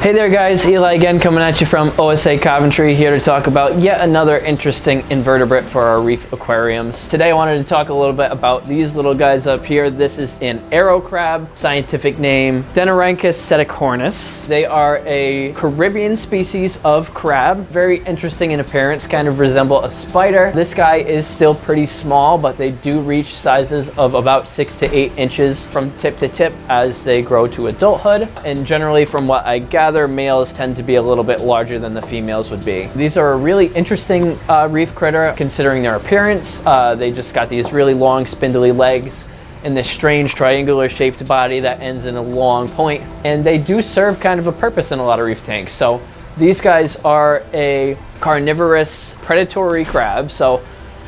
Hey there guys, Eli again coming at you from OSA Coventry, here to talk about yet another interesting invertebrate for our reef aquariums. Today I wanted to talk a little bit about these little guys up here. This is an arrow crab, scientific name Denorhynchus seticornis. They are a Caribbean species of crab, very interesting in appearance, kind of resemble a spider. This guy is still pretty small, but they do reach sizes of about 6 to 8 inches from tip to tip as they grow to adulthood. And generally, from what I gather, males tend to be a little bit larger than the females would be. These are a really interesting reef critter considering their appearance. They just got these really long spindly legs and this strange triangular shaped body that ends in a long point. And they do serve kind of a purpose in a lot of reef tanks. So these guys are a carnivorous predatory crab. So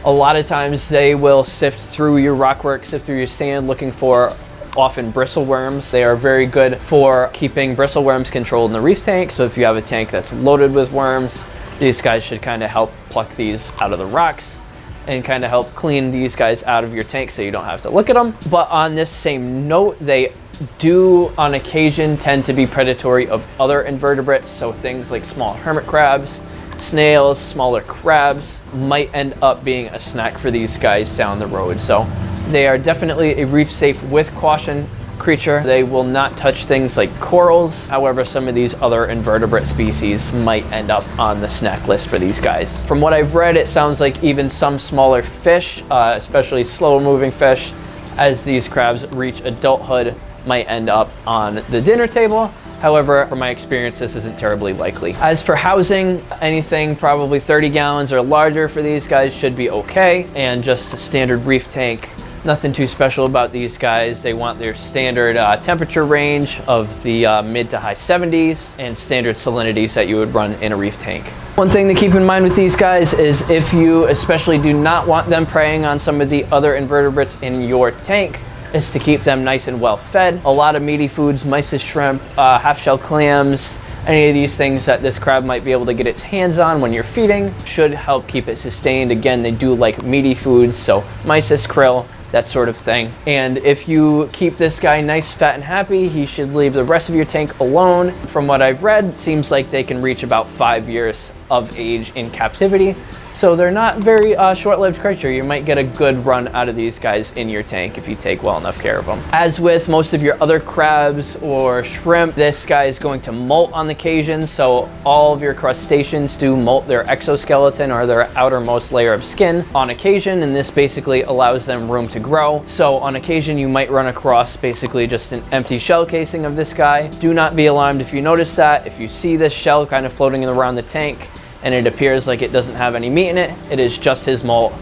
a lot of times they will sift through your rockwork, sift through your sand looking for often bristleworms. They are very good for keeping bristleworms controlled in the reef tank. So if you have a tank that's loaded with worms, these guys should kind of help pluck these out of the rocks and kind of help clean these guys out of your tank so you don't have to look at them. But on this same note, they do on occasion tend to be predatory of other invertebrates. So things like small hermit crabs, snails, smaller crabs might end up being a snack for these guys down the road. So they are definitely a reef safe with caution creature. They will not touch things like corals. However, some of these other invertebrate species might end up on the snack list for these guys. From what I've read, it sounds like even some smaller fish, especially slow moving fish, as these crabs reach adulthood, might end up on the dinner table. However, from my experience, this isn't terribly likely. As for housing, anything probably 30 gallons or larger for these guys should be okay. And just a standard reef tank, nothing too special about these guys. They want their standard temperature range of the mid to high 70s and standard salinities that you would run in a reef tank. One thing to keep in mind with these guys is if you especially do not want them preying on some of the other invertebrates in your tank, is to keep them nice and well fed. A lot of meaty foods, mysis shrimp, half-shell clams, any of these things that this crab might be able to get its hands on when you're feeding should help keep it sustained. Again, they do like meaty foods, so mysis, krill, that sort of thing. And if you keep this guy nice, fat, and happy, he should leave the rest of your tank alone. From what I've read, it seems like they can reach about 5 years of age in captivity. So they're not very short-lived creature. You might get a good run out of these guys in your tank if you take well enough care of them. As with most of your other crabs or shrimp, this guy is going to molt on occasion. So all of your crustaceans do molt their exoskeleton or their outermost layer of skin on occasion, and this basically allows them room to grow. So on occasion, you might run across basically just an empty shell casing of this guy. Do not be alarmed if you notice that. If you see this shell kind of floating around the tank, and it appears like it doesn't have any meat in it, it is just his molt,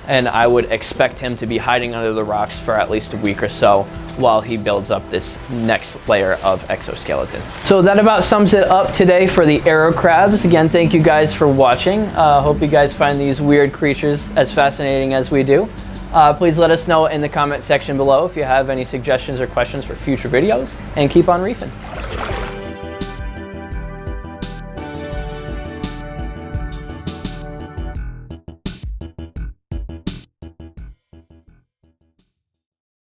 and I would expect him to be hiding under the rocks for at least a week or so while he builds up this next layer of exoskeleton. So that about sums it up today for the arrow crabs. Again, thank you guys for watching. Hope you guys find these weird creatures as fascinating as we do. Please let us know in the comment section below if you have any suggestions or questions for future videos, and keep on reefing.